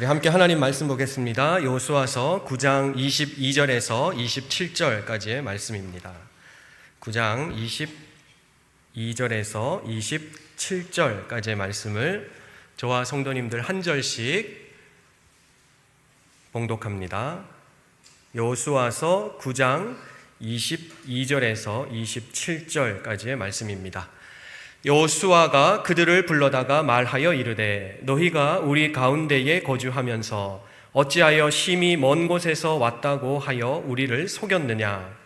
함께 하나님 말씀 보겠습니다. 여호수아서 9장 22절에서 27절까지의 말씀입니다. 9장 22절에서 27절까지의 말씀을 저와 성도님들 한 절씩 봉독합니다. 여호수아서 9장 22절에서 27절까지의 말씀입니다. 여호수아가 그들을 불러다가 말하여 이르되 너희가 우리 가운데에 거주하면서 어찌하여 심히 먼 곳에서 왔다고 하여 우리를 속였느냐?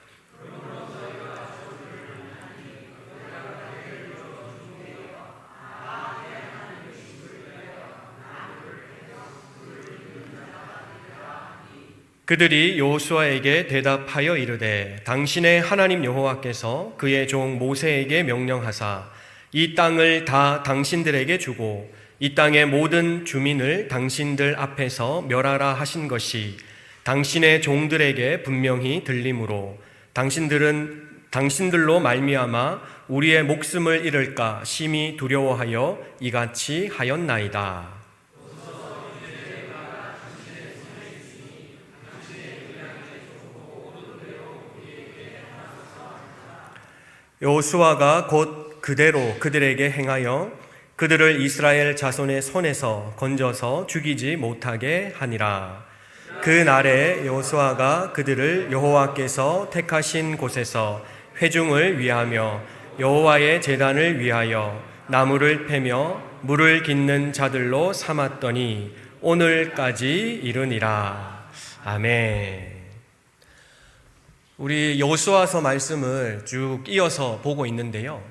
그들이 여호수아에게 대답하여 이르되 당신의 하나님 여호와께서 그의 종 모세에게 명령하사 이 땅을 다 당신들에게 주고 이 땅의 모든 주민을 당신들 앞에서 멸하라 하신 것이 당신의 종들에게 분명히 들리므로 당신들로 말미암아 우리의 목숨을 잃을까 심히 두려워하여 이같이 하였나이다. 여호수아가 곧 그대로 그들에게 행하여 그들을 이스라엘 자손의 손에서 건져서 죽이지 못하게 하니라. 그 날에 여호수아가 그들을 여호와께서 택하신 곳에서 회중을 위하며 여호와의 제단을 위하여 나무를 패며 물을 깃는 자들로 삼았더니 오늘까지 이르니라. 아멘. 우리 여호수아서 말씀을 쭉 이어서 보고 있는데요.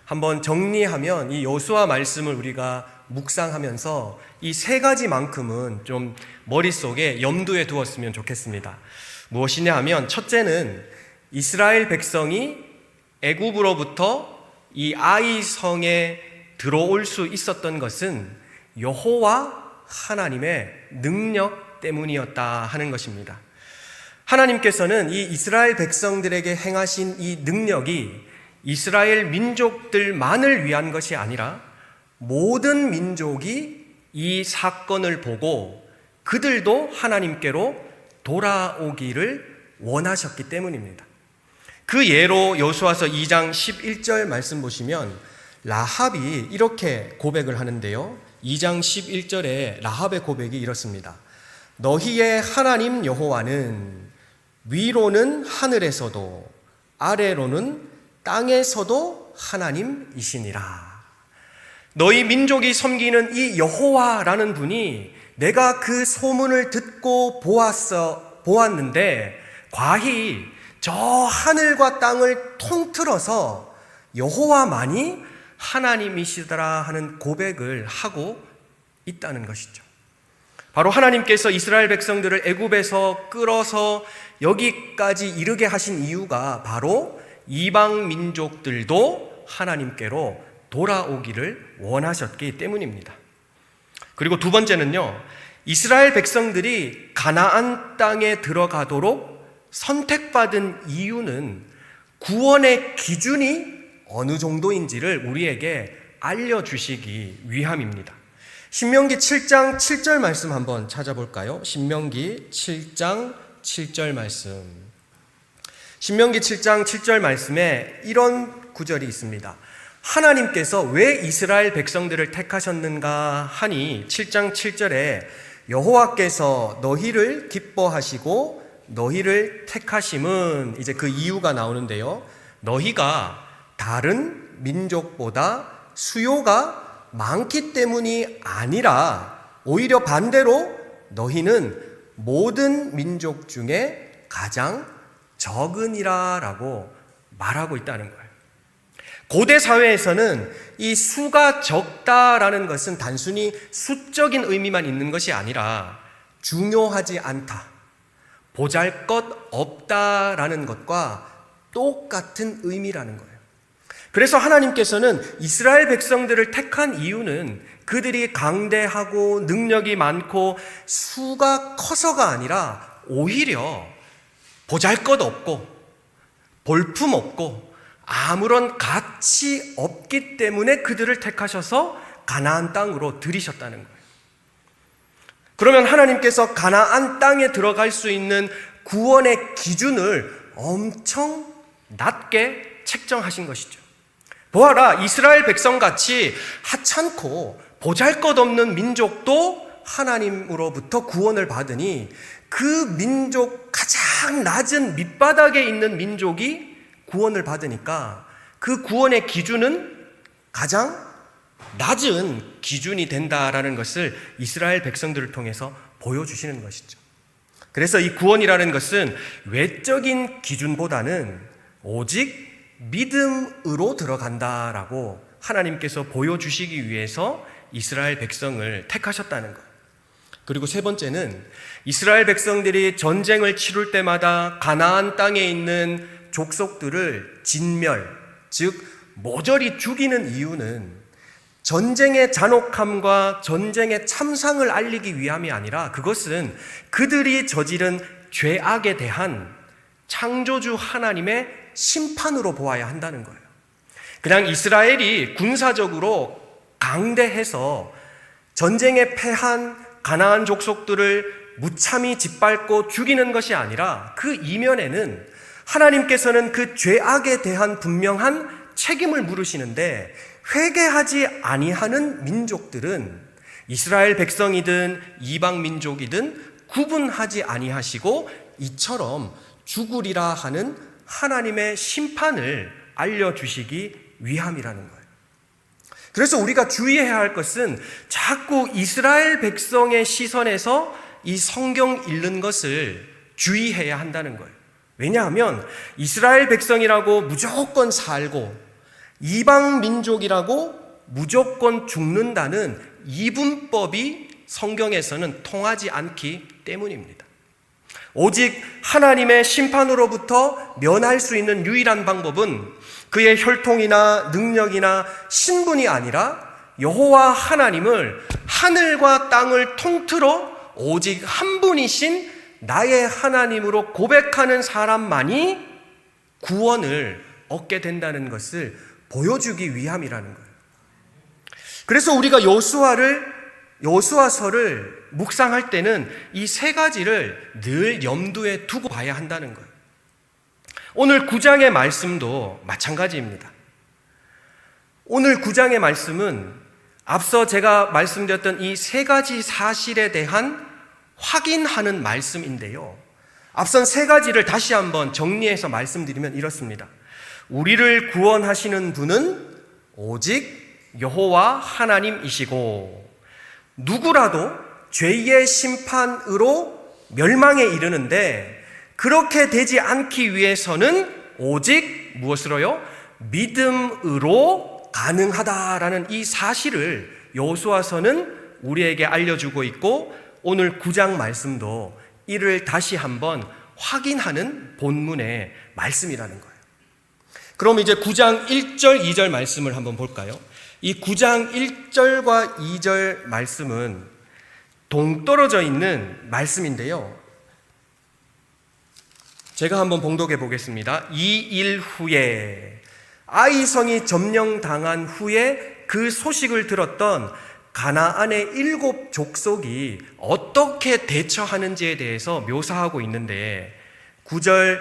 한번 정리하면 이 여호수아 말씀을 우리가 묵상하면서 이 세 가지만큼은 좀 머릿속에 염두에 두었으면 좋겠습니다. 무엇이냐 하면 첫째는 이스라엘 백성이 애굽으로부터 이 아이 성에 들어올 수 있었던 것은 여호와 하나님의 능력 때문이었다 하는 것입니다. 하나님께서는 이 이스라엘 백성들에게 행하신 이 능력이 이스라엘 민족들만을 위한 것이 아니라 모든 민족이 이 사건을 보고 그들도 하나님께로 돌아오기를 원하셨기 때문입니다. 그 예로 여호수아서 2장 11절 말씀 보시면 라합이 이렇게 고백을 하는데요. 2장 11절에 라합의 고백이 이렇습니다. 너희의 하나님 여호와는 위로는 하늘에서도 아래로는 땅에서도 하나님이시니라. 너희 민족이 섬기는 이 여호와라는 분이 내가 그 소문을 듣고 보았는데 과히 저 하늘과 땅을 통틀어서 여호와만이 하나님이시더라 하는 고백을 하고 있다는 것이죠. 바로 하나님께서 이스라엘 백성들을 애굽에서 끌어서 여기까지 이르게 하신 이유가 바로 이방 민족들도 하나님께로 돌아오기를 원하셨기 때문입니다. 그리고 두 번째는요, 이스라엘 백성들이 가나안 땅에 들어가도록 선택받은 이유는 구원의 기준이 어느 정도인지를 우리에게 알려주시기 위함입니다. 신명기 7장 7절 말씀 한번 찾아볼까요? 신명기 7장 7절 말씀. 신명기 7장 7절 말씀에 이런 구절이 있습니다. 하나님께서 왜 이스라엘 백성들을 택하셨는가 하니 7장 7절에 여호와께서 너희를 기뻐하시고 너희를 택하심은 이제 그 이유가 나오는데요. 너희가 다른 민족보다 수요가 많기 때문이 아니라 오히려 반대로 너희는 모든 민족 중에 가장 적으니라 라고 말하고 있다는 거예요. 고대 사회에서는 이 수가 적다라는 것은 단순히 수적인 의미만 있는 것이 아니라 중요하지 않다, 보잘것없다라는 것과 똑같은 의미라는 거예요. 그래서 하나님께서는 이스라엘 백성들을 택한 이유는 그들이 강대하고 능력이 많고 수가 커서가 아니라 오히려 보잘것없고 볼품없고 아무런 가치 없기 때문에 그들을 택하셔서 가나안 땅으로 들이셨다는 거예요. 그러면 하나님께서 가나안 땅에 들어갈 수 있는 구원의 기준을 엄청 낮게 책정하신 것이죠. 보아라, 이스라엘 백성같이 하찮고 보잘것없는 민족도 하나님으로부터 구원을 받으니 그 민족, 가장 낮은 밑바닥에 있는 민족이 구원을 받으니까 그 구원의 기준은 가장 낮은 기준이 된다라는 것을 이스라엘 백성들을 통해서 보여주시는 것이죠. 그래서 이 구원이라는 것은 외적인 기준보다는 오직 믿음으로 들어간다라고 하나님께서 보여주시기 위해서 이스라엘 백성을 택하셨다는 것. 그리고 세 번째는 이스라엘 백성들이 전쟁을 치룰 때마다 가나안 땅에 있는 족속들을 진멸, 즉 모조리 죽이는 이유는 전쟁의 잔혹함과 전쟁의 참상을 알리기 위함이 아니라 그것은 그들이 저지른 죄악에 대한 창조주 하나님의 심판으로 보아야 한다는 거예요. 그냥 이스라엘이 군사적으로 강대해서 전쟁에 패한 가나안 족속들을 무참히 짓밟고 죽이는 것이 아니라 그 이면에는 하나님께서는 그 죄악에 대한 분명한 책임을 물으시는데 회개하지 아니하는 민족들은 이스라엘 백성이든 이방 민족이든 구분하지 아니하시고 이처럼 죽으리라 하는 하나님의 심판을 알려주시기 위함이라는 거예요. 그래서 우리가 주의해야 할 것은 자꾸 이스라엘 백성의 시선에서 이 성경 읽는 것을 주의해야 한다는 거예요. 왜냐하면 이스라엘 백성이라고 무조건 살고 이방 민족이라고 무조건 죽는다는 이분법이 성경에서는 통하지 않기 때문입니다. 오직 하나님의 심판으로부터 면할 수 있는 유일한 방법은 그의 혈통이나 능력이나 신분이 아니라 여호와 하나님을 하늘과 땅을 통틀어 오직 한 분이신 나의 하나님으로 고백하는 사람만이 구원을 얻게 된다는 것을 보여주기 위함이라는 거예요. 그래서 우리가 여호수아서를 묵상할 때는 이 세 가지를 늘 염두에 두고 봐야 한다는 거예요. 오늘 9장의 말씀도 마찬가지입니다. 오늘 9장의 말씀은 앞서 제가 말씀드렸던 이 세 가지 사실에 대한 확인하는 말씀인데요. 앞선 세 가지를 다시 한번 정리해서 말씀드리면 이렇습니다. 우리를 구원하시는 분은 오직 여호와 하나님이시고 누구라도 죄의 심판으로 멸망에 이르는데 그렇게 되지 않기 위해서는 오직 무엇으로요? 믿음으로 가능하다라는 이 사실을 여호수아서는 우리에게 알려주고 있고 오늘 9장 말씀도 이를 다시 한번 확인하는 본문의 말씀이라는 거예요. 그럼 이제 9장 1절, 2절 말씀을 한번 볼까요? 이 9장 1절과 2절 말씀은 동떨어져 있는 말씀인데요. 제가 한번 봉독해 보겠습니다. 이 일 후에 아이성이 점령당한 후에 그 소식을 들었던 가나안의 7 족속이 어떻게 대처하는지에 대해서 묘사하고 있는데 9장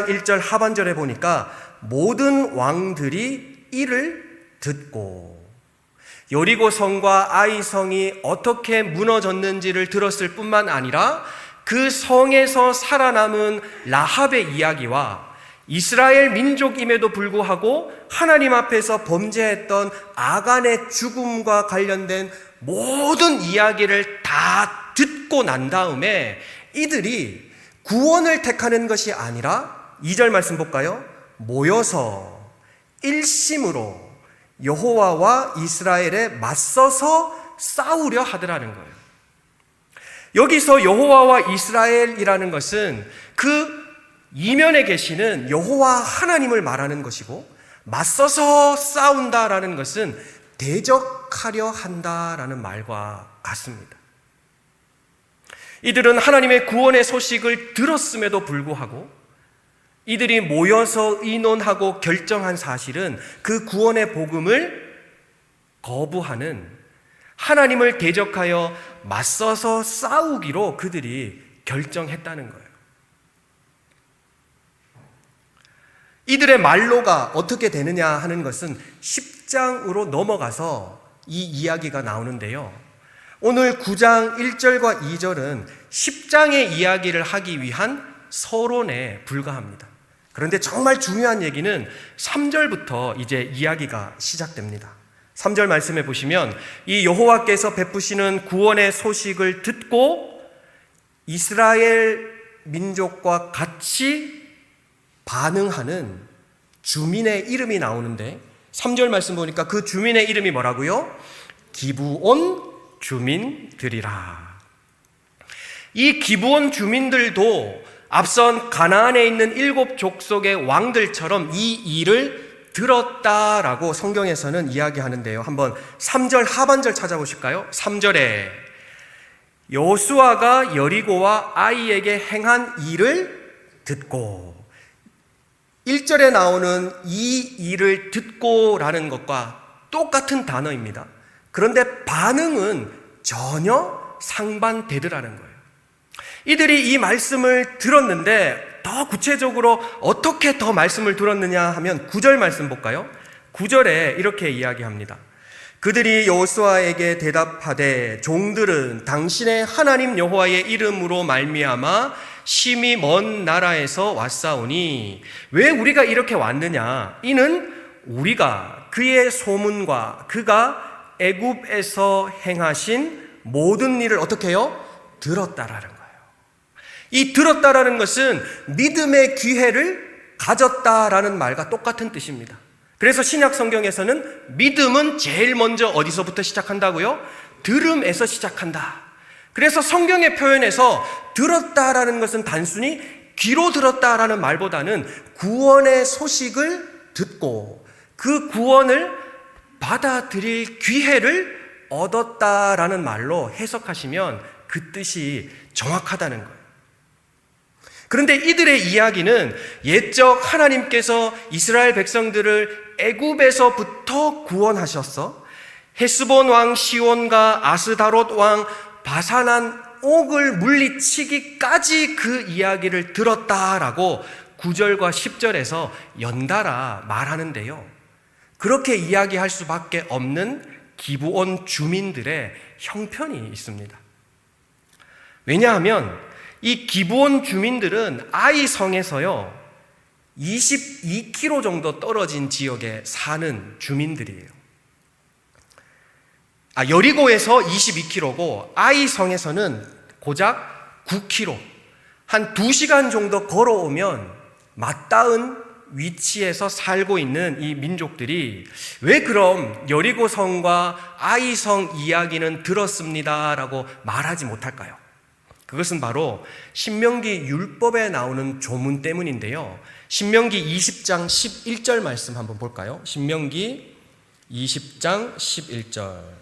1절 하반절에 보니까 모든 왕들이 이를 듣고 여리고성과 아이성이 어떻게 무너졌는지를 들었을 뿐만 아니라 그 성에서 살아남은 라합의 이야기와 이스라엘 민족임에도 불구하고 하나님 앞에서 범죄했던 아간의 죽음과 관련된 모든 이야기를 다 듣고 난 다음에 이들이 구원을 택하는 것이 아니라 2절 말씀 볼까요? 모여서 일심으로 여호와와 이스라엘에 맞서서 싸우려 하더라는 거예요. 여기서 여호와와 이스라엘이라는 것은 그 이면에 계시는 여호와 하나님을 말하는 것이고 맞서서 싸운다라는 것은 대적하려 한다라는 말과 같습니다. 이들은 하나님의 구원의 소식을 들었음에도 불구하고 이들이 모여서 의논하고 결정한 사실은 그 구원의 복음을 거부하는 하나님을 대적하여 맞서서 싸우기로 그들이 결정했다는 거예요. 이들의 말로가 어떻게 되느냐 하는 것은 10장으로 넘어가서 이 이야기가 나오는데요. 오늘 9장 1절과 2절은 10장의 이야기를 하기 위한 서론에 불과합니다. 그런데 정말 중요한 얘기는 3절부터 이제 이야기가 시작됩니다. 3절 말씀해 보시면 이 여호와께서 베푸시는 구원의 소식을 듣고 이스라엘 민족과 같이 반응하는 주민의 이름이 나오는데 3절 말씀 보니까 그 주민의 이름이 뭐라고요? 기브온 주민들이라. 이 기브온 주민들도 앞선 가나안에 있는 7 족속의 왕들처럼 이 일을 들었다라고 성경에서는 이야기하는데요. 한번 3절 하반절 찾아보실까요? 3절에 여호수아가 여리고와 아이에게 행한 일을 듣고, 1절에 나오는 이 일을 듣고라는 것과 똑같은 단어입니다. 그런데 반응은 전혀 상반되더라는 거예요. 이들이 이 말씀을 들었는데 더 구체적으로 어떻게 더 말씀을 들었느냐 하면 9절 말씀 볼까요? 9절에 이렇게 이야기합니다. 그들이 여호수아에게 대답하되 종들은 당신의 하나님 여호와의 이름으로 말미암아 심히 먼 나라에서 왔사오니 왜 우리가 이렇게 왔느냐? 이는 우리가 그의 소문과 그가 애굽에서 행하신 모든 일을 어떻게 해요? 들었다라는 거예요. 이 들었다라는 것은 믿음의 기회를 가졌다라는 말과 똑같은 뜻입니다. 그래서 신약 성경에서는 믿음은 제일 먼저 어디서부터 시작한다고요? 들음에서 시작한다. 그래서 성경의 표현에서 들었다라는 것은 단순히 귀로 들었다라는 말보다는 구원의 소식을 듣고 그 구원을 받아들일 기회를 얻었다라는 말로 해석하시면 그 뜻이 정확하다는 거예요. 그런데 이들의 이야기는 옛적 하나님께서 이스라엘 백성들을 애굽에서부터 구원하셔서 헤스본 왕 시온과 아스다롯 왕 바산한 옥을 물리치기까지 그 이야기를 들었다라고 9절과 10절에서 연달아 말하는데요. 그렇게 이야기할 수밖에 없는 기브온 주민들의 형편이 있습니다. 왜냐하면 이 기브온 주민들은 아이 성에서요 22km 정도 떨어진 지역에 사는 주민들이에요. 여리고에서 22km고 아이 성에서는 고작 9km, 한 2시간 정도 걸어오면 맞닿은 위치에서 살고 있는 이 민족들이 왜 그럼 여리고 성과 아이 성 이야기는 들었습니다라고 말하지 못할까요? 그것은 바로 신명기 율법에 나오는 조문 때문인데요. 신명기 20장 11절 말씀 한번 볼까요? 신명기 20장 11절.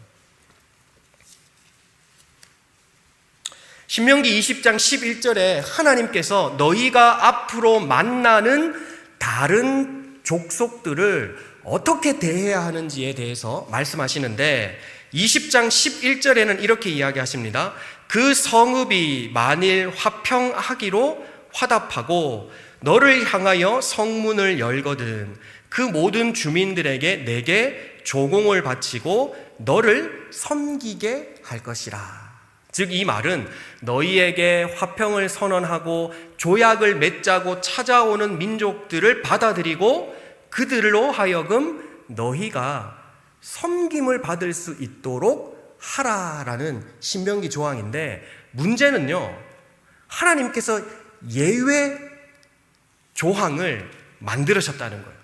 신명기 20장 11절에 하나님께서 너희가 앞으로 만나는 다른 족속들을 어떻게 대해야 하는지에 대해서 말씀하시는데 20장 11절에는 이렇게 이야기하십니다. 그 성읍이 만일 화평하기로 화답하고 너를 향하여 성문을 열거든 그 모든 주민들에게 내게 조공을 바치고 너를 섬기게 할 것이라. 즉 이 말은 너희에게 화평을 선언하고 조약을 맺자고 찾아오는 민족들을 받아들이고 그들로 하여금 너희가 섬김을 받을 수 있도록 하라라는 신명기 조항인데, 문제는요 하나님께서 예외 조항을 만들으셨다는 거예요.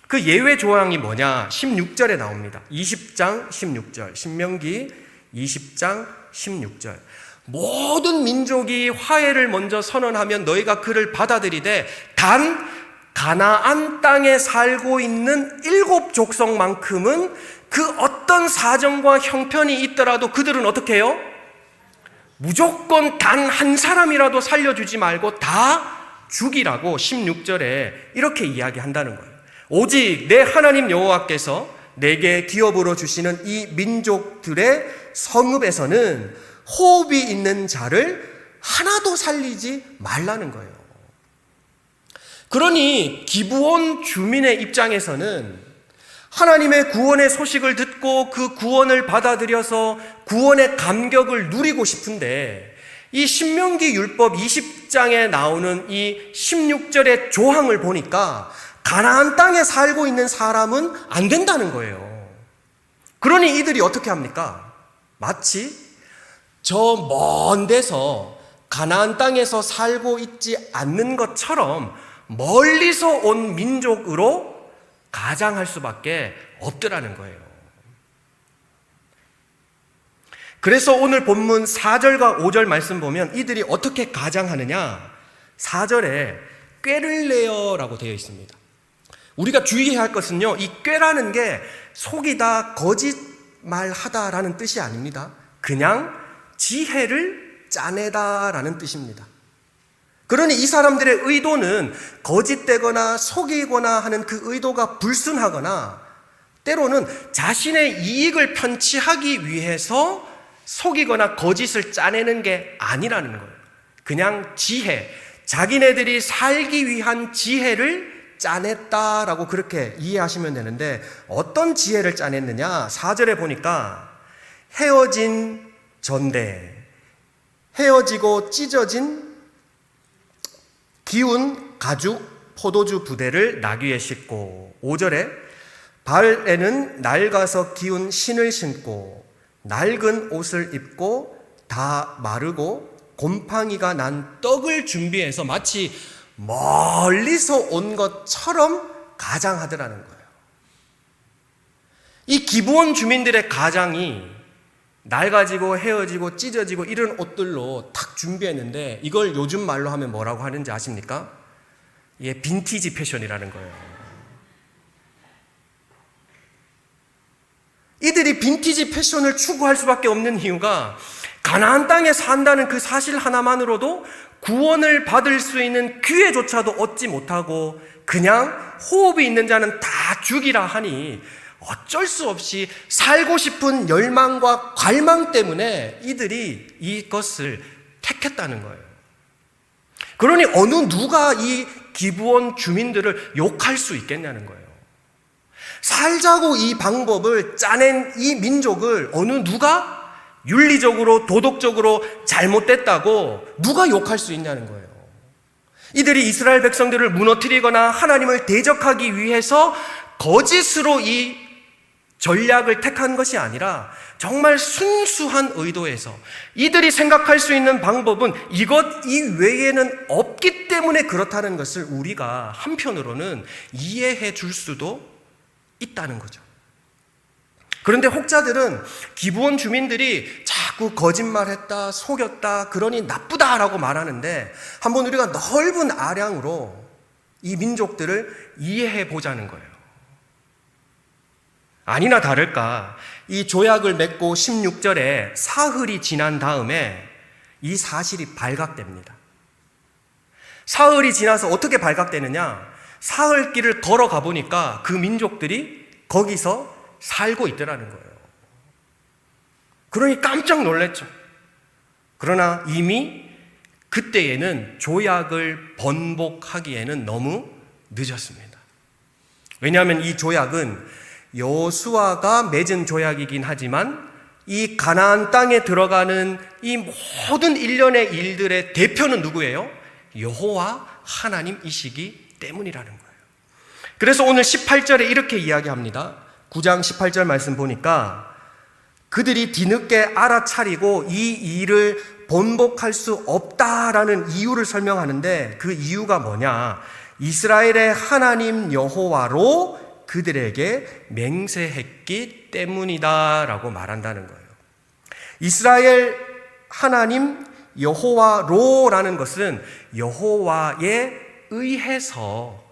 그 예외 조항이 뭐냐? 16절에 나옵니다. 20장 16절, 신명기 20장 16절. 모든 민족이 화해를 먼저 선언하면 너희가 그를 받아들이되 단 가나안 땅에 살고 있는 7 족속만큼은 그 어떤 사정과 형편이 있더라도 그들은 어떻게 해요? 무조건 단 한 사람이라도 살려주지 말고 다 죽이라고 16절에 이렇게 이야기한다는 거예요. 오직 내 하나님 여호와께서 내게 기업으로 주시는 이 민족들의 성읍에서는 호흡이 있는 자를 하나도 살리지 말라는 거예요. 그러니 기브온 주민의 입장에서는 하나님의 구원의 소식을 듣고 그 구원을 받아들여서 구원의 감격을 누리고 싶은데, 이 신명기 율법 20장에 나오는 이 16절의 조항을 보니까 가나안 땅에 살고 있는 사람은 안 된다는 거예요. 그러니 이들이 어떻게 합니까? 마치 저 먼 데서 가나안 땅에서 살고 있지 않는 것처럼 멀리서 온 민족으로 가장할 수밖에 없더라는 거예요. 그래서 오늘 본문 4절과 5절 말씀 보면 이들이 어떻게 가장하느냐, 4절에 꾀를 내어라고 되어 있습니다. 우리가 주의해야 할 것은요, 이 꾀라는 게 속이다, 거짓말하다라는 뜻이 아닙니다. 그냥 지혜를 짜내다라는 뜻입니다. 그러니 이 사람들의 의도는 거짓되거나 속이거나 하는 그 의도가 불순하거나 때로는 자신의 이익을 편취하기 위해서 속이거나 거짓을 짜내는 게 아니라는 거예요. 그냥 지혜, 자기네들이 살기 위한 지혜를 짜냈다라고 그렇게 이해하시면 되는데, 어떤 지혜를 짜냈느냐? 4절에 보니까 헤어진 전대, 헤어지고 찢어진 기운 가죽 포도주 부대를 나귀에 싣고, 5절에 발에는 낡아서 기운 신을 신고 낡은 옷을 입고 다 마르고 곰팡이가 난 떡을 준비해서 마치 멀리서 온 것처럼 가장하더라는 거예요. 이 기브온 주민들의 가장이 낡아지고 헤어지고 찢어지고 이런 옷들로 탁 준비했는데, 이걸 요즘 말로 하면 뭐라고 하는지 아십니까? 이게 빈티지 패션이라는 거예요. 이들이 빈티지 패션을 추구할 수밖에 없는 이유가, 가나안 땅에 산다는 그 사실 하나만으로도 구원을 받을 수 있는 기회조차도 얻지 못하고 그냥 호흡이 있는 자는 다 죽이라 하니 어쩔 수 없이 살고 싶은 열망과 갈망 때문에 이들이 이것을 택했다는 거예요. 그러니 어느 누가 이 기브온 주민들을 욕할 수 있겠냐는 거예요. 살자고 이 방법을 짜낸 이 민족을 어느 누가 윤리적으로 도덕적으로 잘못됐다고 누가 욕할 수 있냐는 거예요. 이들이 이스라엘 백성들을 무너뜨리거나 하나님을 대적하기 위해서 거짓으로 이 전략을 택한 것이 아니라 정말 순수한 의도에서, 이들이 생각할 수 있는 방법은 이것 이외에는 없기 때문에 그렇다는 것을 우리가 한편으로는 이해해 줄 수도 있다는 거죠. 그런데 혹자들은 기브온 주민들이 자꾸 거짓말했다, 속였다, 그러니 나쁘다라고 말하는데, 한번 우리가 넓은 아량으로 이 민족들을 이해해 보자는 거예요. 아니나 다를까 이 조약을 맺고 16절에 사흘이 지난 다음에 이 사실이 발각됩니다. 사흘이 지나서 어떻게 발각되느냐? 사흘길을 걸어가 보니까 그 민족들이 거기서 살고 있더라는 거예요. 그러니 깜짝 놀랐죠. 그러나 이미 그때에는 조약을 번복하기에는 너무 늦었습니다. 왜냐하면 이 조약은 여호수아가 맺은 조약이긴 하지만 이 가나안 땅에 들어가는 이 모든 일련의 일들의 대표는 누구예요? 여호와 하나님이시기 때문이라는 거예요. 그래서 오늘 18절에 이렇게 이야기합니다. 9장 18절 말씀 보니까 그들이 뒤늦게 알아차리고 이 일을 번복할 수 없다라는 이유를 설명하는데, 그 이유가 뭐냐? 이스라엘의 하나님 여호와로 그들에게 맹세했기 때문이다라고 말한다는 거예요. 이스라엘 하나님 여호와로라는 것은 여호와에 의해서,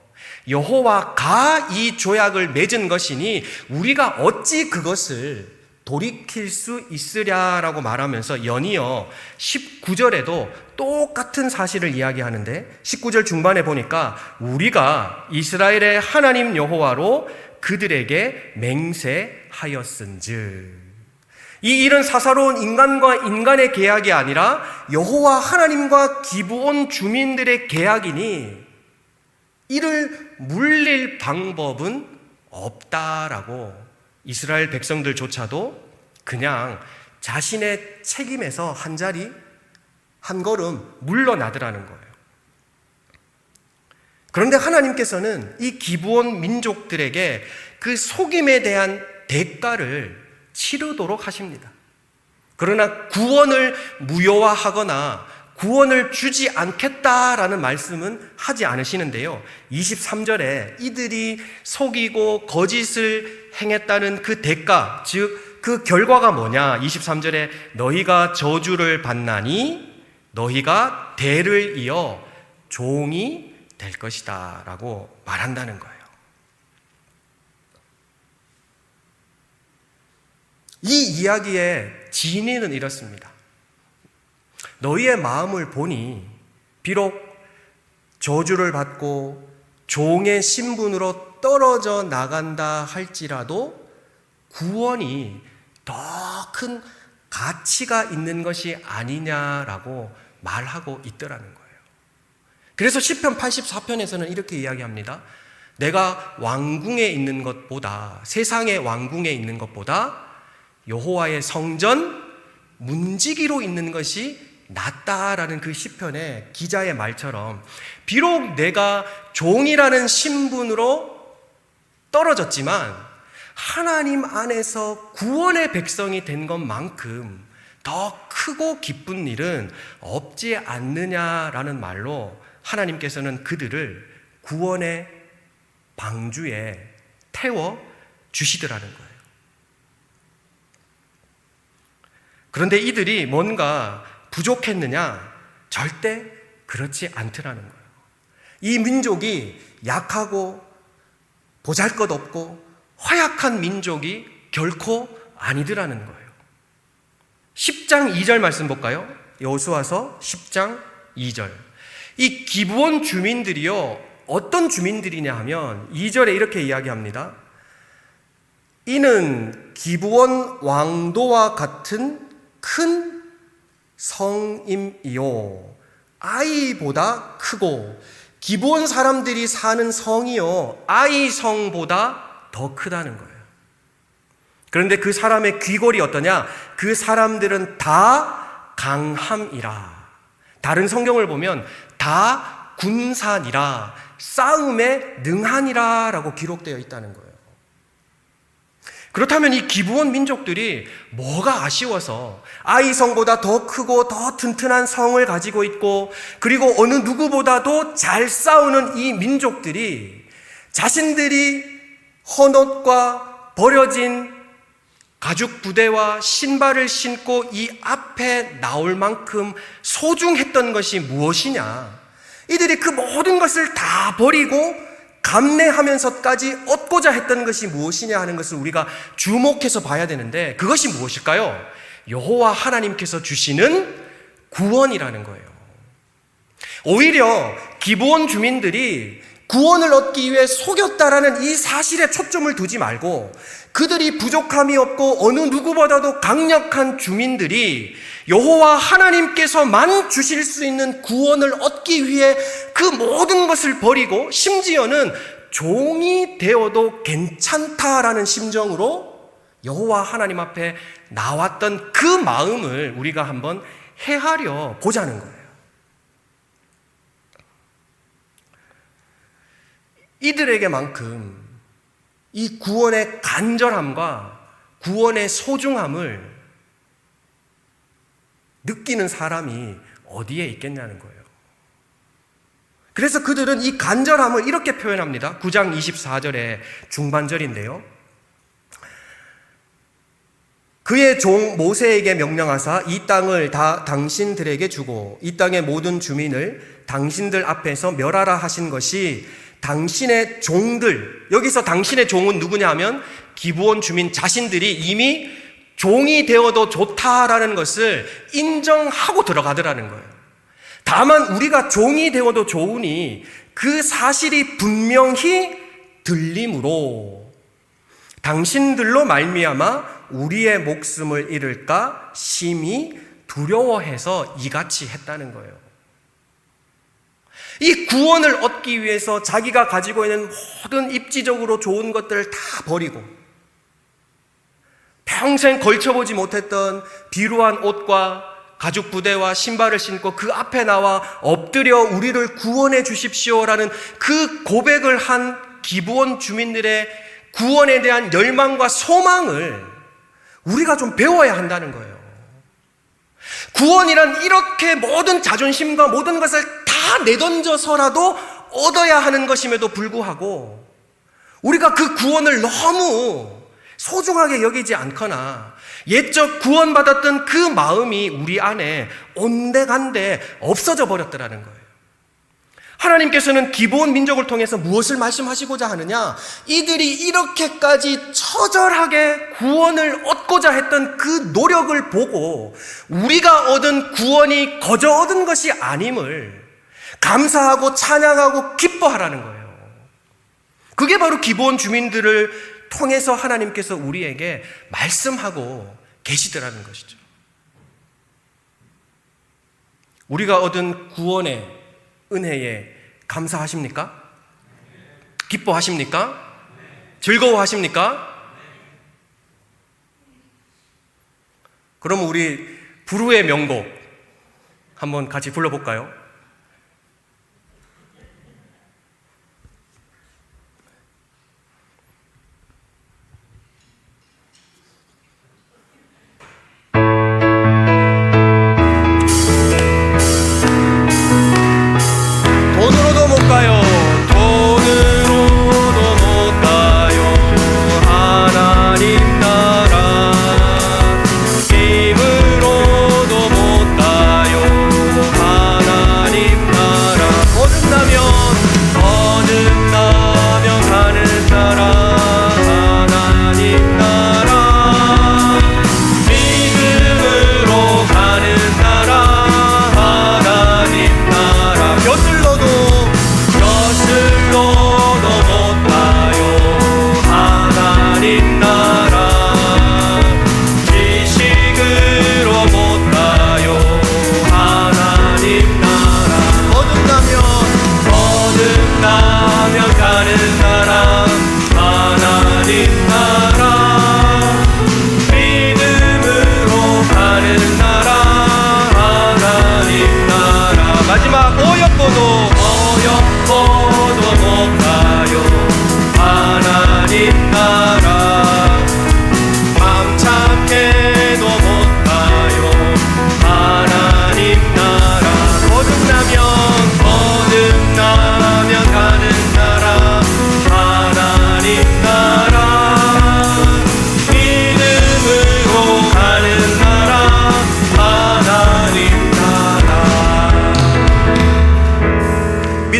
여호와가 이 조약을 맺은 것이니 우리가 어찌 그것을 돌이킬 수 있으랴라고 말하면서 연이어 19절에도 똑같은 사실을 이야기하는데, 19절 중반에 보니까 우리가 이스라엘의 하나님 여호와로 그들에게 맹세하였은즉, 이 일은 사사로운 인간과 인간의 계약이 아니라 여호와 하나님과 기브온 주민들의 계약이니 이를 물릴 방법은 없다라고 이스라엘 백성들조차도 그냥 자신의 책임에서 한 자리 한 걸음 물러나더라는 거예요. 그런데 하나님께서는 이 기브온 민족들에게 그 속임에 대한 대가를 치르도록 하십니다. 그러나 구원을 무효화하거나 구원을 주지 않겠다라는 말씀은 하지 않으시는데요. 23절에 이들이 속이고 거짓을 행했다는 그 대가, 즉 그 결과가 뭐냐? 23절에 너희가 저주를 받나니 너희가 대를 이어 종이 될 것이다 라고 말한다는 거예요. 이 이야기의 진위는 이렇습니다. 너희의 마음을 보니 비록 저주를 받고 종의 신분으로 떨어져 나간다 할지라도 구원이 더 큰 가치가 있는 것이 아니냐라고 말하고 있더라는 거예요. 그래서 시편 84편에서는 이렇게 이야기합니다. 내가 왕궁에 있는 것보다, 세상의 왕궁에 있는 것보다 여호와의 성전 문지기로 있는 것이 낫다라는 그 시편의 기자의 말처럼 비록 내가 종이라는 신분으로 떨어졌지만 하나님 안에서 구원의 백성이 된 것만큼 더 크고 기쁜 일은 없지 않느냐라는 말로 하나님께서는 그들을 구원의 방주에 태워 주시더라는 거예요. 그런데 이들이 뭔가 부족했느냐? 절대 그렇지 않더라는 거예요. 이 민족이 약하고 보잘것없고 허약한 민족이 결코 아니더라는 거예요. 10장 2절 말씀 볼까요? 여호수아서 10장 2절. 이 기브온 주민들이요, 어떤 주민들이냐 하면 2절에 이렇게 이야기합니다. 이는 기브온 왕도와 같은 큰 성임이요, 아이보다 크고 기브온 사람들이 사는 성이요 아이 성보다 더 크다는 거예요. 그런데 그 사람의 귀골이 어떠냐? 그 사람들은 다 강함이라. 다른 성경을 보면 다 군산이라, 싸움에 능하니라 라고 기록되어 있다는 거예요. 그렇다면 이 기브온 민족들이 뭐가 아쉬워서 아이성보다 더 크고 더 튼튼한 성을 가지고 있고 그리고 어느 누구보다도 잘 싸우는 이 민족들이 자신들이 헌옷과 버려진 가죽 부대와 신발을 신고 이 앞에 나올 만큼 소중했던 것이 무엇이냐? 이들이 그 모든 것을 다 버리고 감내하면서까지 얻고자 했던 것이 무엇이냐 하는 것을 우리가 주목해서 봐야 되는데 그것이 무엇일까요? 여호와 하나님께서 주시는 구원이라는 거예요. 오히려 기브온 주민들이 구원을 얻기 위해 속였다라는 이 사실에 초점을 두지 말고 그들이 부족함이 없고 어느 누구보다도 강력한 주민들이 여호와 하나님께서만 주실 수 있는 구원을 얻기 위해 그 모든 것을 버리고 심지어는 종이 되어도 괜찮다라는 심정으로 여호와 하나님 앞에 나왔던 그 마음을 우리가 한번 헤아려 보자는 거예요. 이들에게만큼 이 구원의 간절함과 구원의 소중함을 느끼는 사람이 어디에 있겠냐는 거예요. 그래서 그들은 이 간절함을 이렇게 표현합니다. 9장 24절의 중반절인데요. 그의 종 모세에게 명령하사 이 땅을 다 당신들에게 주고 이 땅의 모든 주민을 당신들 앞에서 멸하라 하신 것이 당신의 종들, 여기서 당신의 종은 누구냐 하면 기브온 주민 자신들이 이미 종이 되어도 좋다라는 것을 인정하고 들어가더라는 거예요. 다만 우리가 종이 되어도 좋으니 그 사실이 분명히 들림으로 당신들로 말미암아 우리의 목숨을 잃을까 심히 두려워해서 이같이 했다는 거예요. 이 구원을 얻기 위해서 자기가 가지고 있는 모든 입지적으로 좋은 것들을 다 버리고 평생 걸쳐보지 못했던 비루한 옷과 가죽 부대와 신발을 신고 그 앞에 나와 엎드려 우리를 구원해 주십시오라는 그 고백을 한 기브온 주민들의 구원에 대한 열망과 소망을 우리가 좀 배워야 한다는 거예요. 구원이란 이렇게 모든 자존심과 모든 것을 다 내던져서라도 얻어야 하는 것임에도 불구하고 우리가 그 구원을 너무 소중하게 여기지 않거나 옛적 구원받았던 그 마음이 우리 안에 온데간데 없어져 버렸더라는 거예요. 하나님께서는 기브온 민족을 통해서 무엇을 말씀하시고자 하느냐? 이들이 이렇게까지 처절하게 구원을 얻고자 했던 그 노력을 보고 우리가 얻은 구원이 거저 얻은 것이 아님을 감사하고 찬양하고 기뻐하라는 거예요. 그게 바로 기브온 주민들을 통해서 하나님께서 우리에게 말씀하고 계시더라는 것이죠. 우리가 얻은 구원의 은혜에 감사하십니까? 기뻐하십니까? 즐거워하십니까? 그럼 우리 부르의 명곡 한번 같이 불러볼까요?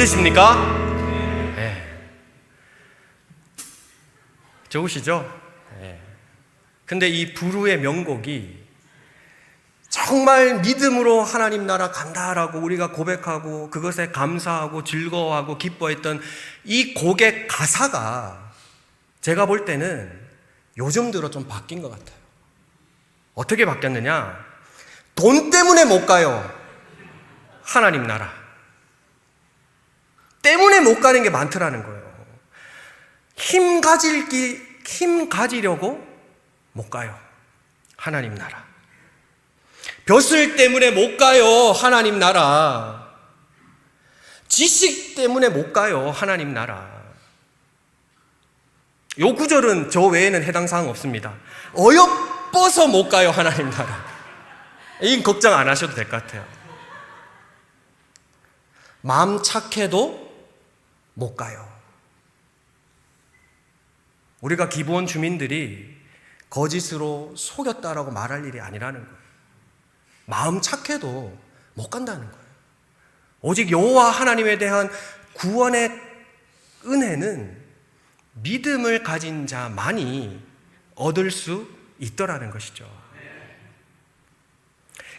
믿으십니까? 네. 좋으시죠? 네. 근데 이 부르의 명곡이 정말 믿음으로 하나님 나라 간다라고 우리가 고백하고 그것에 감사하고 즐거워하고 기뻐했던 이 곡의 가사가 제가 볼 때는 요즘 들어 좀 바뀐 것 같아요. 어떻게 바뀌었느냐? 돈 때문에 못 가요. 하나님 나라 때문에 못 가는 게 많더라는 거예요. 힘 가지려고 못 가요. 하나님 나라. 벼슬 때문에 못 가요. 하나님 나라. 지식 때문에 못 가요. 하나님 나라. 요 구절은 저 외에는 해당 사항 없습니다. 어여뻐서 못 가요. 하나님 나라. 이건 걱정 안 하셔도 될 것 같아요. 마음 착해도 못 가요. 우리가 기브온 주민들이 거짓으로 속였다라고 말할 일이 아니라는 거예요. 마음 착해도 못 간다는 거예요. 오직 여호와 하나님에 대한 구원의 은혜는 믿음을 가진 자만이 얻을 수 있더라는 것이죠.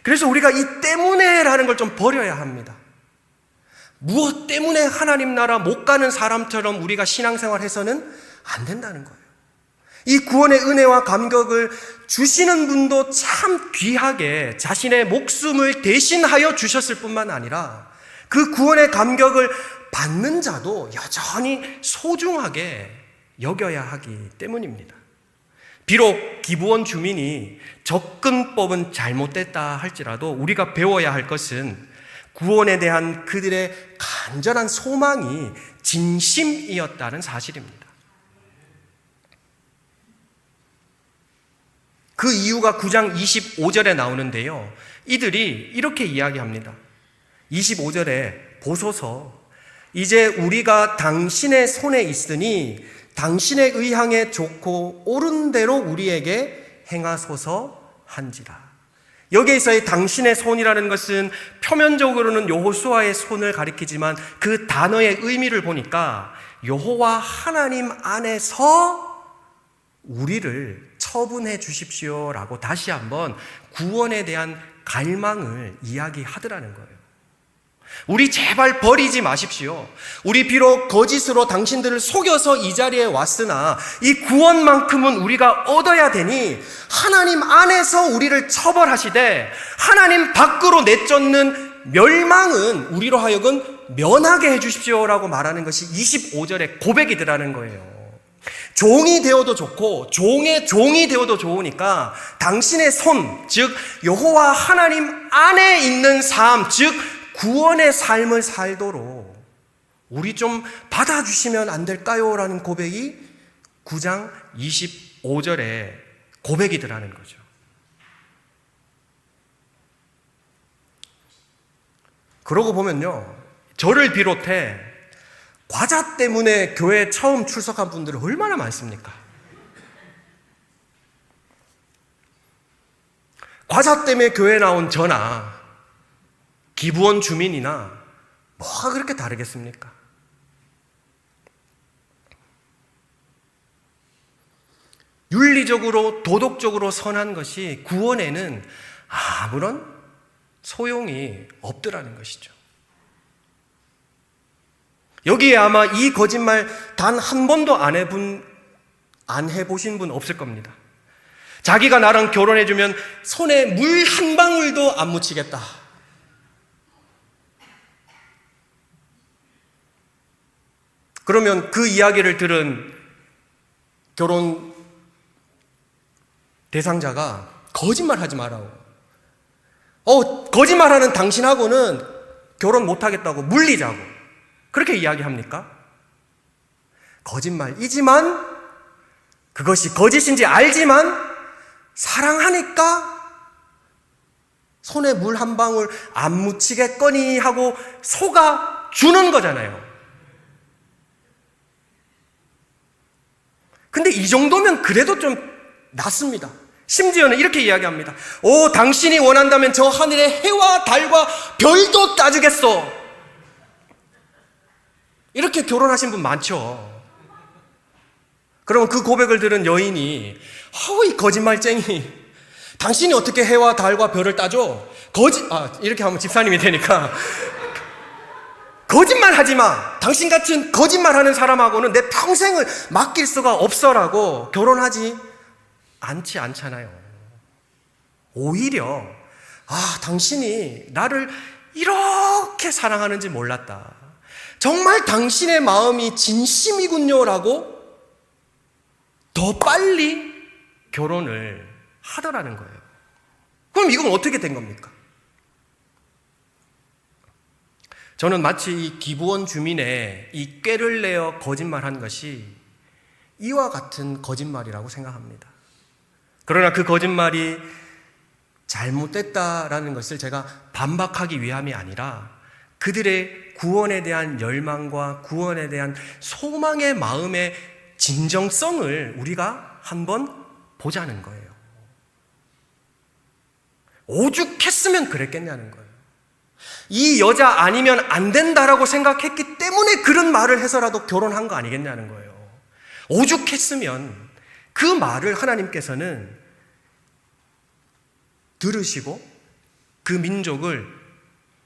그래서 우리가 이 때문에라는 걸 좀 버려야 합니다. 무엇 때문에 하나님 나라 못 가는 사람처럼 우리가 신앙생활 해서는 안 된다는 거예요. 이 구원의 은혜와 감격을 주시는 분도 참 귀하게 자신의 목숨을 대신하여 주셨을 뿐만 아니라 그 구원의 감격을 받는 자도 여전히 소중하게 여겨야 하기 때문입니다. 비록 기부원 주민이 접근법은 잘못됐다 할지라도 우리가 배워야 할 것은 구원에 대한 그들의 간절한 소망이 진심이었다는 사실입니다. 그 이유가 9장 25절에 나오는데요. 이들이 이렇게 이야기합니다. 25절에 보소서, 이제 우리가 당신의 손에 있으니 당신의 의향에 좋고 옳은 대로 우리에게 행하소서 한지라. 여기에서의 당신의 손이라는 것은 표면적으로는 여호수아의 손을 가리키지만 그 단어의 의미를 보니까 여호와 하나님 안에서 우리를 처분해 주십시오라고 다시 한번 구원에 대한 갈망을 이야기하더라는 거예요. 우리 제발 버리지 마십시오. 우리 비록 거짓으로 당신들을 속여서 이 자리에 왔으나 이 구원만큼은 우리가 얻어야 되니 하나님 안에서 우리를 처벌하시되 하나님 밖으로 내쫓는 멸망은 우리로 하여금 면하게 해주십시오라고 말하는 것이 25절의 고백이더라는 거예요. 종이 되어도 좋고 종의 종이 되어도 좋으니까 당신의 손, 즉 여호와 하나님 안에 있는 삶, 즉 구원의 삶을 살도록 우리 좀 받아주시면 안 될까요? 라는 고백이 9장 25절의 고백이더라는 거죠. 그러고 보면요, 저를 비롯해 과자 때문에 교회에 처음 출석한 분들이 얼마나 많습니까? 과자 때문에 교회에 나온 저나 기부원 주민이나 뭐가 그렇게 다르겠습니까? 윤리적으로 도덕적으로 선한 것이 구원에는 아무런 소용이 없더라는 것이죠. 여기에 아마 이 거짓말 단 한 번도 안 해보신 분 없을 겁니다. 자기가 나랑 결혼해주면 손에 물 한 방울도 안 묻히겠다. 그러면 그 이야기를 들은 결혼 대상자가 거짓말 하지 말라고. 거짓말하는 당신하고는 결혼 못하겠다고 물리자고. 그렇게 이야기합니까? 거짓말이지만 그것이 거짓인지 알지만 사랑하니까 손에 물 한 방울 안 묻히겠거니 하고 속아 주는 거잖아요. 근데 이 정도면 그래도 좀 낫습니다. 심지어는 이렇게 이야기합니다. 당신이 원한다면 저 하늘의 해와 달과 별도 따주겠소. 이렇게 결혼하신 분 많죠. 그러면 그 고백을 들은 여인이 이 거짓말쟁이, 당신이 어떻게 해와 달과 별을 따줘? 이렇게 하면 집사님이 되니까 거짓말 하지 마. 당신 같은 거짓말하는 사람하고는 내 평생을 맡길 수가 없어라고 결혼하지 않잖아요. 오히려 당신이 나를 이렇게 사랑하는지 몰랐다. 정말 당신의 마음이 진심이군요라고 더 빨리 결혼을 하더라는 거예요. 그럼 이건 어떻게 된 겁니까? 저는 마치 이 기부원 주민의 이 꾀를 내어 거짓말한 것이 이와 같은 거짓말이라고 생각합니다. 그러나 그 거짓말이 잘못됐다라는 것을 제가 반박하기 위함이 아니라 그들의 구원에 대한 열망과 구원에 대한 소망의 마음의 진정성을 우리가 한번 보자는 거예요. 오죽했으면 그랬겠냐는 거예요. 이 여자 아니면 안 된다라고 생각했기 때문에 그런 말을 해서라도 결혼한 거 아니겠냐는 거예요. 오죽했으면 그 말을 하나님께서는 들으시고 그 민족을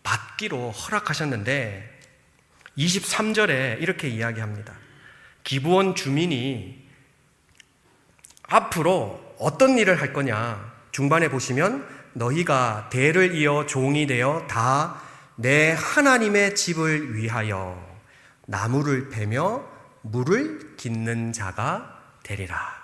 받기로 허락하셨는데 23절에 이렇게 이야기합니다. 기브온 주민이 앞으로 어떤 일을 할 거냐? 중반에 보시면 너희가 대를 이어 종이 되어 다 내 하나님의 집을 위하여 나무를 패며 물을 깃는 자가 되리라.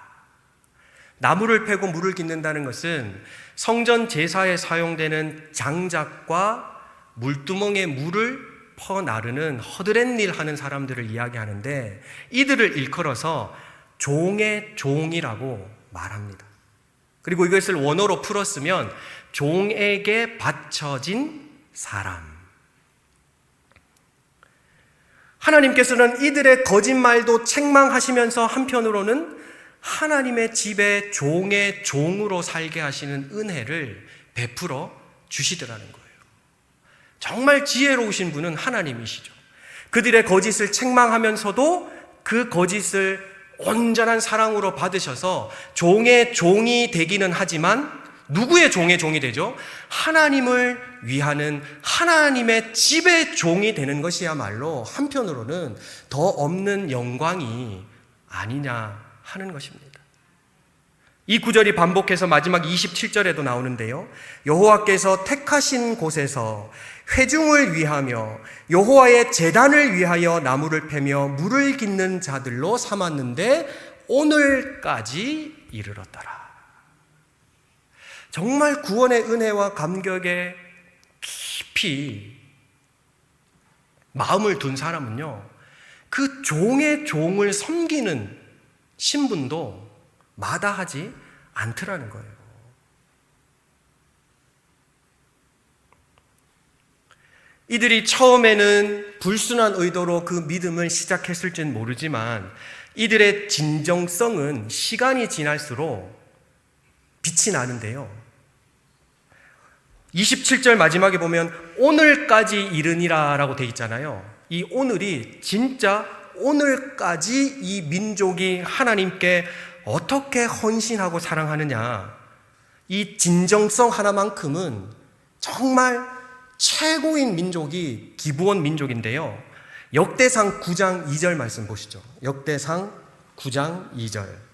나무를 패고 물을 깃는다는 것은 성전 제사에 사용되는 장작과 물두멍에 물을 퍼나르는 허드렛 일 하는 사람들을 이야기하는데, 이들을 일컬어서 종의 종이라고 말합니다. 그리고 이것을 원어로 풀었으면 종에게 바쳐진 사람. 하나님께서는 이들의 거짓말도 책망하시면서 한편으로는 하나님의 집에 종의 종으로 살게 하시는 은혜를 베풀어 주시더라는 거예요. 정말 지혜로우신 분은 하나님이시죠. 그들의 거짓을 책망하면서도 그 거짓을 온전한 사랑으로 받으셔서 종의 종이 되기는 하지만 누구의 종의 종이 되죠? 하나님을 위하는 하나님의 집의 종이 되는 것이야말로 한편으로는 더 없는 영광이 아니냐 하는 것입니다. 이 구절이 반복해서 마지막 27절에도 나오는데요. 여호와께서 택하신 곳에서 회중을 위하며 여호와의 제단을 위하여 나무를 패며 물을 깃는 자들로 삼았는데 오늘까지 이르렀더라. 정말 구원의 은혜와 감격에 깊이 마음을 둔 사람은요, 그 종의 종을 섬기는 신분도 마다하지 않더라는 거예요. 이들이 처음에는 불순한 의도로 그 믿음을 시작했을지는 모르지만 이들의 진정성은 시간이 지날수록 빛이 나는데요. 27절 마지막에 보면 오늘까지 이르니라 라고 되어 있잖아요. 이 오늘이 진짜 오늘까지 이 민족이 하나님께 어떻게 헌신하고 사랑하느냐, 이 진정성 하나만큼은 정말 최고인 민족이 기브온 민족인데요. 역대상 9장 2절 말씀 보시죠. 역대상 9장 2절.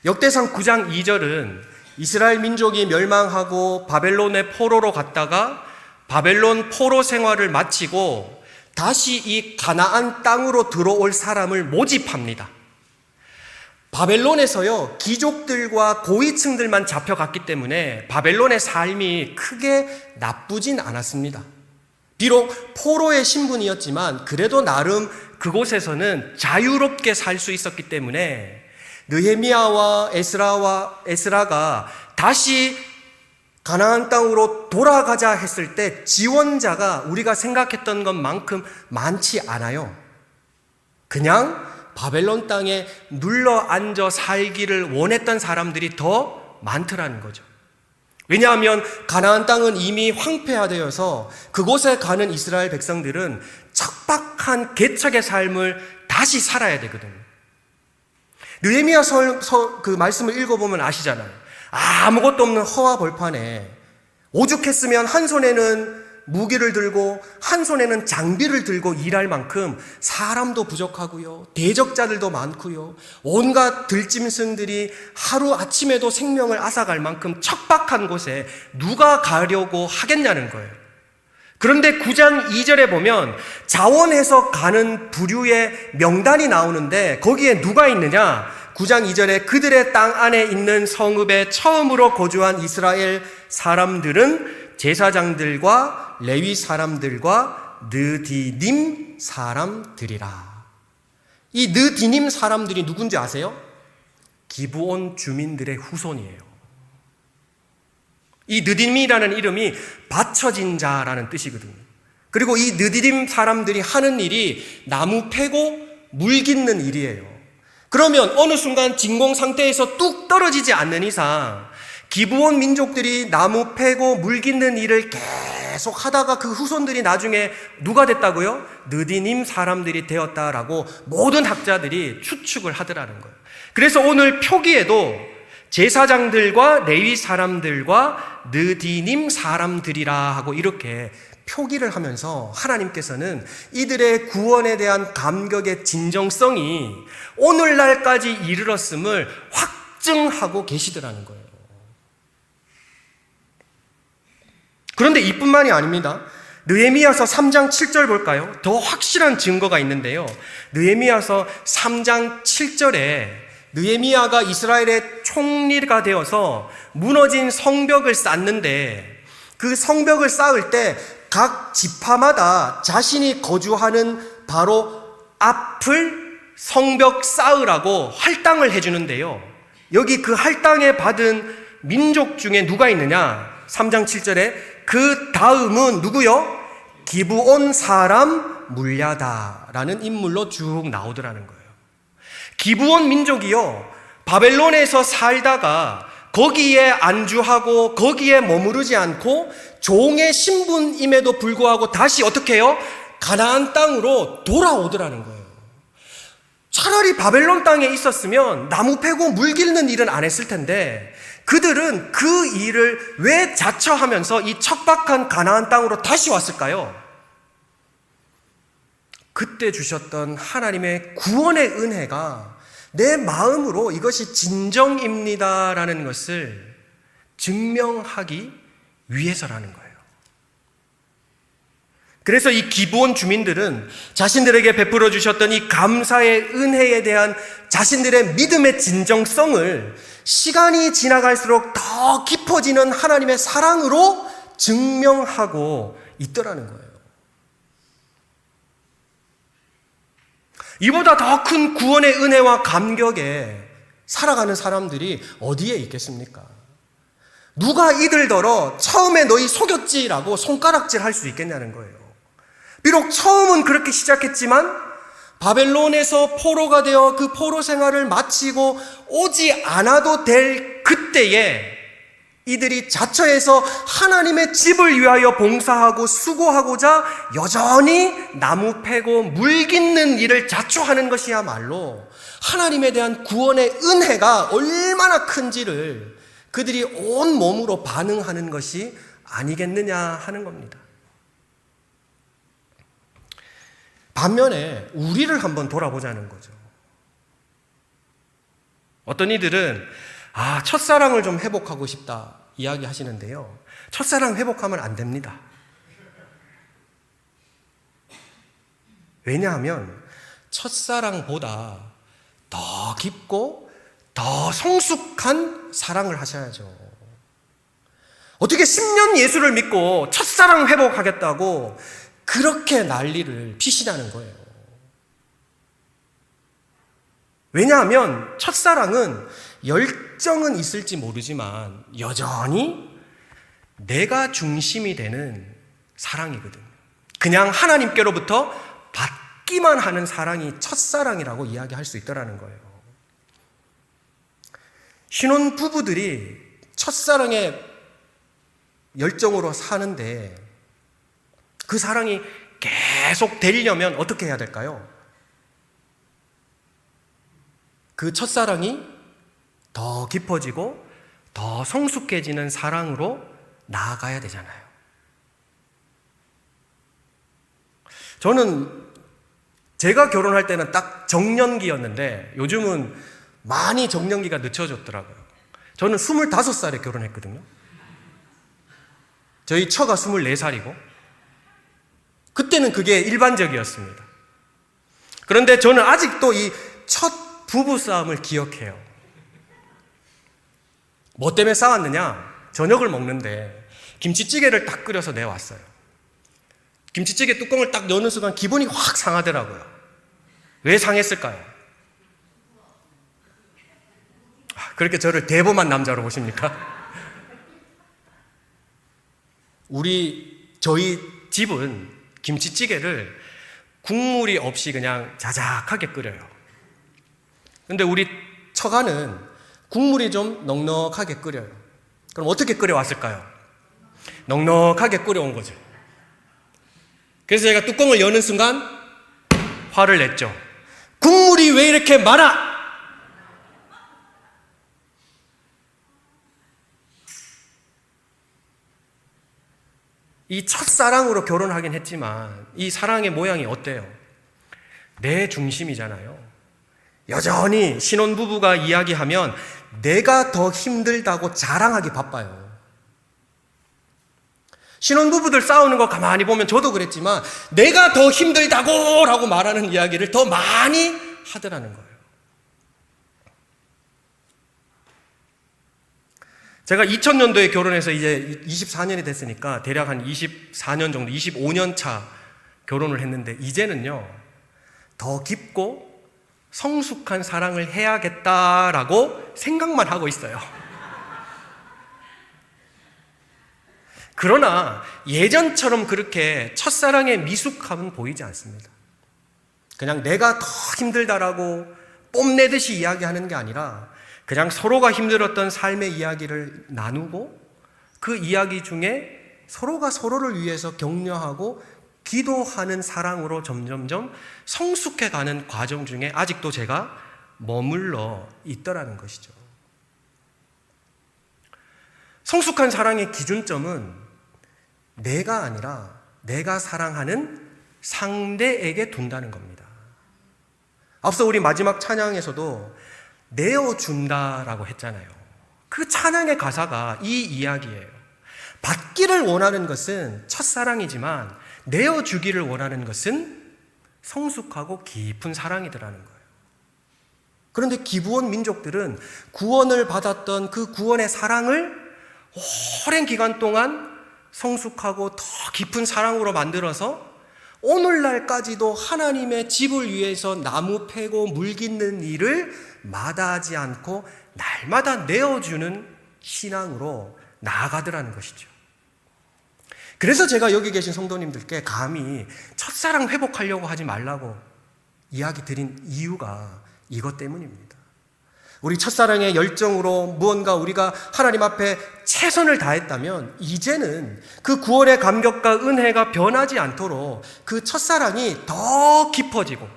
역대상 9장 2절은 이스라엘 민족이 멸망하고 바벨론의 포로로 갔다가 바벨론 포로 생활을 마치고 다시 이 가나안 땅으로 들어올 사람을 모집합니다. 바벨론에서요, 귀족들과 고위층들만 잡혀갔기 때문에 바벨론의 삶이 크게 나쁘진 않았습니다. 비록 포로의 신분이었지만 그래도 나름 그곳에서는 자유롭게 살 수 있었기 때문에 느헤미야와 에스라가 다시 가나안 땅으로 돌아가자 했을 때 지원자가 우리가 생각했던 것만큼 많지 않아요. 그냥 바벨론 땅에 눌러 앉아 살기를 원했던 사람들이 더 많더라는 거죠. 왜냐하면 가나안 땅은 이미 황폐화되어서 그곳에 가는 이스라엘 백성들은 척박한 개척의 삶을 다시 살아야 되거든요. 느헤미야 그 말씀을 읽어보면 아시잖아요. 아무것도 없는 허와 벌판에 오죽했으면 한 손에는 무기를 들고 한 손에는 장비를 들고 일할 만큼 사람도 부족하고요, 대적자들도 많고요, 온갖 들짐승들이 하루아침에도 생명을 앗아갈 만큼 척박한 곳에 누가 가려고 하겠냐는 거예요. 그런데 9장 2절에 보면 자원해서 가는 부류의 명단이 나오는데 거기에 누가 있느냐? 9장 2절에 그들의 땅 안에 있는 성읍에 처음으로 거주한 이스라엘 사람들은 제사장들과 레위 사람들과 느디님 사람들이라. 이 느디님 사람들이 누군지 아세요? 기브온 주민들의 후손이에요. 이 느디님이라는 이름이 받쳐진 자라는 뜻이거든요. 그리고 이 느디님 사람들이 하는 일이 나무 패고 물 깃는 일이에요. 그러면 어느 순간 진공 상태에서 뚝 떨어지지 않는 이상 기브온 민족들이 나무 패고 물 깃는 일을 계속 하다가 그 후손들이 나중에 누가 됐다고요? 느디님 사람들이 되었다라고 모든 학자들이 추측을 하더라는 거예요. 그래서 오늘 표기에도 제사장들과 레위 사람들과 느디님 사람들이라 하고 이렇게 표기를 하면서 하나님께서는 이들의 구원에 대한 감격의 진정성이 오늘날까지 이르렀음을 확증하고 계시더라는 거예요. 그런데 이뿐만이 아닙니다. 느헤미야서 3장 7절 볼까요? 더 확실한 증거가 있는데요. 느헤미야서 3장 7절에 느헤미야가 이스라엘의 총리가 되어서 무너진 성벽을 쌓는데, 그 성벽을 쌓을 때 각 지파마다 자신이 거주하는 바로 앞을 성벽 쌓으라고 할당을 해주는데요. 여기 그 할당에 받은 민족 중에 누가 있느냐? 3장 7절에 그 다음은 누구요? 기브온 사람 물랴다라는 인물로 쭉 나오더라는 거예요. 기브온 민족이요, 바벨론에서 살다가 거기에 안주하고 거기에 머무르지 않고 종의 신분임에도 불구하고 다시 어떻게 해요? 가나안 땅으로 돌아오더라는 거예요. 차라리 바벨론 땅에 있었으면 나무 패고 물 기르는 일은 안 했을 텐데, 그들은 그 일을 왜 자처하면서 이 척박한 가나안 땅으로 다시 왔을까요? 그때 주셨던 하나님의 구원의 은혜가 내 마음으로 이것이 진정입니다라는 것을 증명하기 위해서라는 거예요. 그래서 이 기브온 주민들은 자신들에게 베풀어 주셨던 이 감사의 은혜에 대한 자신들의 믿음의 진정성을 시간이 지나갈수록 더 깊어지는 하나님의 사랑으로 증명하고 있더라는 거예요. 이보다 더 큰 구원의 은혜와 감격에 살아가는 사람들이 어디에 있겠습니까? 누가 이들더러 처음에 너희 속였지라고 손가락질 할 수 있겠냐는 거예요. 비록 처음은 그렇게 시작했지만 바벨론에서 포로가 되어 그 포로 생활을 마치고 오지 않아도 될 그때에 이들이 자처해서 하나님의 집을 위하여 봉사하고 수고하고자 여전히 나무 패고 물 깃는 일을 자초하는 것이야말로 하나님에 대한 구원의 은혜가 얼마나 큰지를 그들이 온 몸으로 반응하는 것이 아니겠느냐 하는 겁니다. 반면에 우리를 한번 돌아보자는 거죠. 어떤 이들은 첫사랑을 좀 회복하고 싶다 이야기 하시는데요. 첫사랑 회복하면 안 됩니다. 왜냐하면 첫사랑보다 더 깊고 더 성숙한 사랑을 하셔야죠. 어떻게 10년 예수를 믿고 첫사랑 회복하겠다고 그렇게 난리를 피시냐는 거예요. 왜냐하면 첫사랑은 열정은 있을지 모르지만 여전히 내가 중심이 되는 사랑이거든요. 그냥 하나님께로부터 받기만 하는 사랑이 첫사랑이라고 이야기할 수 있더라는 거예요. 신혼 부부들이 첫사랑의 열정으로 사는데 그 사랑이 계속 되려면 어떻게 해야 될까요? 그 첫사랑이 더 깊어지고 더 성숙해지는 사랑으로 나아가야 되잖아요. 저는 제가 결혼할 때는 딱 정년기였는데 요즘은 많이 정년기가 늦춰졌더라고요. 저는 25살에 결혼했거든요. 저희 처가 24살이고 그때는 그게 일반적이었습니다. 그런데 저는 아직도 이 첫 부부싸움을 기억해요. 뭐 때문에 싸웠느냐? 저녁을 먹는데 김치찌개를 딱 끓여서 내왔어요. 김치찌개 뚜껑을 딱 여는 순간 기분이 확 상하더라고요. 왜 상했을까요? 그렇게 저를 대범한 남자로 보십니까? 저희 집은 김치찌개를 국물이 없이 그냥 자작하게 끓여요. 근데 우리 처가는 국물이 좀 넉넉하게 끓여요. 그럼 어떻게 끓여왔을까요? 넉넉하게 끓여온 거죠. 그래서 제가 뚜껑을 여는 순간 화를 냈죠. 국물이 왜 이렇게 많아? 이 첫사랑으로 결혼하긴 했지만 이 사랑의 모양이 어때요? 내 중심이잖아요. 여전히 신혼부부가 이야기하면 내가 더 힘들다고 자랑하기 바빠요. 신혼부부들 싸우는 거 가만히 보면 저도 그랬지만 내가 더 힘들다고 라고 말하는 이야기를 더 많이 하더라는 거예요. 제가 2000년도에 결혼해서 이제 24년이 됐으니까 대략 한 24년 정도, 25년 차 결혼을 했는데 이제는요, 더 깊고 성숙한 사랑을 해야겠다라고 생각만 하고 있어요. 그러나 예전처럼 그렇게 첫사랑의 미숙함은 보이지 않습니다. 그냥 내가 더 힘들다라고 뽐내듯이 이야기하는 게 아니라 그냥 서로가 힘들었던 삶의 이야기를 나누고 그 이야기 중에 서로가 서로를 위해서 격려하고 기도하는 사랑으로 점점점 성숙해가는 과정 중에 아직도 제가 머물러 있더라는 것이죠. 성숙한 사랑의 기준점은 내가 아니라 내가 사랑하는 상대에게 둔다는 겁니다. 앞서 우리 마지막 찬양에서도 내어준다라고 했잖아요. 그 찬양의 가사가 이 이야기예요. 받기를 원하는 것은 첫사랑이지만 내어주기를 원하는 것은 성숙하고 깊은 사랑이더라는 거예요. 그런데 기브온 민족들은 구원을 받았던 그 구원의 사랑을 오랜 기간 동안 성숙하고 더 깊은 사랑으로 만들어서 오늘날까지도 하나님의 집을 위해서 나무 패고 물 깃는 일을 마다하지 않고 날마다 내어주는 신앙으로 나아가더라는 것이죠. 그래서 제가 여기 계신 성도님들께 감히 첫사랑 회복하려고 하지 말라고 이야기 드린 이유가 이것 때문입니다. 우리 첫사랑의 열정으로 무언가 우리가 하나님 앞에 최선을 다했다면 이제는 그 구원의 감격과 은혜가 변하지 않도록 그 첫사랑이 더 깊어지고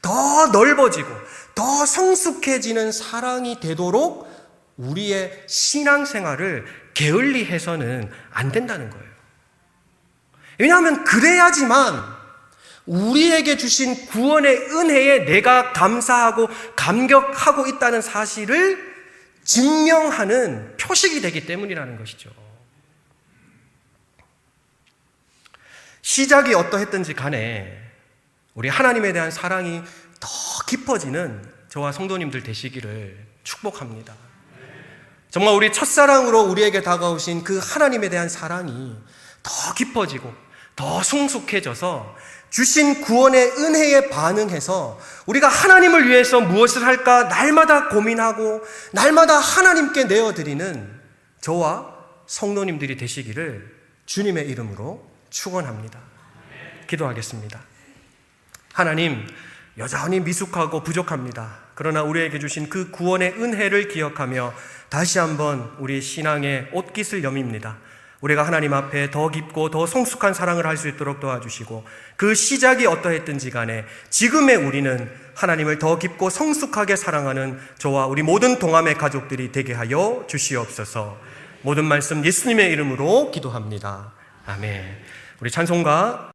더 넓어지고 더 성숙해지는 사랑이 되도록 우리의 신앙생활을 게을리해서는 안 된다는 거예요. 왜냐하면 그래야지만 우리에게 주신 구원의 은혜에 내가 감사하고 감격하고 있다는 사실을 증명하는 표식이 되기 때문이라는 것이죠. 시작이 어떠했든지 간에 우리 하나님에 대한 사랑이 더 깊어지는 저와 성도님들 되시기를 축복합니다. 정말 우리 첫사랑으로 우리에게 다가오신 그 하나님에 대한 사랑이 더 깊어지고 더 성숙해져서 주신 구원의 은혜에 반응해서 우리가 하나님을 위해서 무엇을 할까 날마다 고민하고 날마다 하나님께 내어드리는 저와 성도님들이 되시기를 주님의 이름으로 축원합니다. 기도하겠습니다. 하나님, 여전히 미숙하고 부족합니다. 그러나 우리에게 주신 그 구원의 은혜를 기억하며 다시 한번 우리 신앙의 옷깃을 여밉니다. 우리가 하나님 앞에 더 깊고 더 성숙한 사랑을 할 수 있도록 도와주시고 그 시작이 어떠했든지 간에 지금의 우리는 하나님을 더 깊고 성숙하게 사랑하는 저와 우리 모든 동함의 가족들이 되게 하여 주시옵소서. 모든 말씀 예수님의 이름으로 기도합니다. 아멘. 우리 찬송가